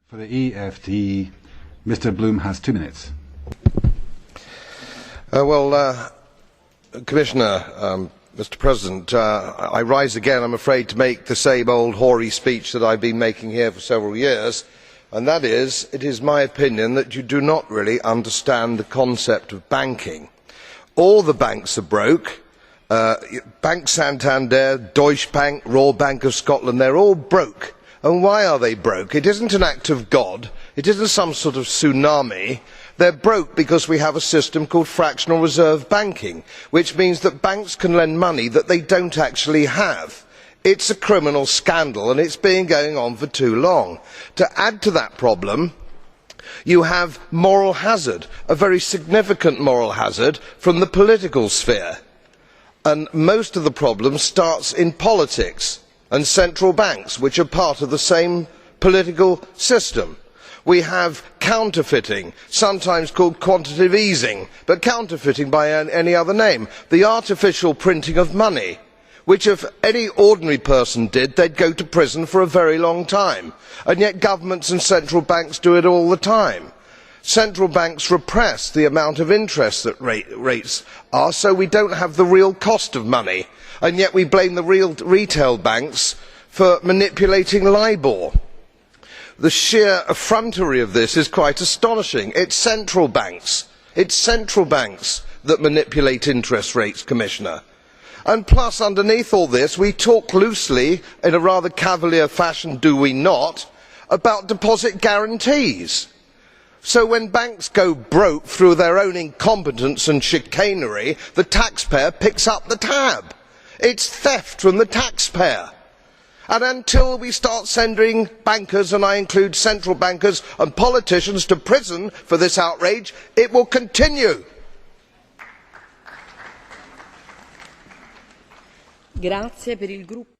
For the EFD, Mr. Bloom has 2 minutes. Commissioner, Mr. President, I rise again, I'm afraid, to make the same old hoary speech that I've been making here for several years, and that is, it is my opinion that you do not really understand the concept of banking. All the banks are broke. Bank Santander, Deutsche Bank, Royal Bank of Scotland, they're all broke. And why are they broke? It isn't an act of God. It isn't some sort of tsunami. They're broke because we have a system called fractional reserve banking, which means that banks can lend money that they don't actually have. It's a criminal scandal and it's been going on for too long. To add to that problem, you have moral hazard, a very significant moral hazard from the political sphere. And most of the problem starts in politics and central banks, which are part of the same political system. We have counterfeiting, sometimes called quantitative easing, but counterfeiting by any other name. The artificial printing of money, which if any ordinary person did, they'd go to prison for a very long time. And yet governments and central banks do it all the time. Central banks repress the amount of interest that rates are, so we don't have the real cost of money. And yet we blame the retail banks for manipulating LIBOR. The sheer effrontery of this is quite astonishing. It's central banks that manipulate interest rates, Commissioner. And plus, underneath all this, we talk loosely, in a rather cavalier fashion, do we not, about deposit guarantees. So when banks go broke through their own incompetence and chicanery, the taxpayer picks up the tab. It's theft from the taxpayer. And until we start sending bankers, and I include central bankers and politicians, to prison for this outrage, it will continue. Grazie per il gruppo.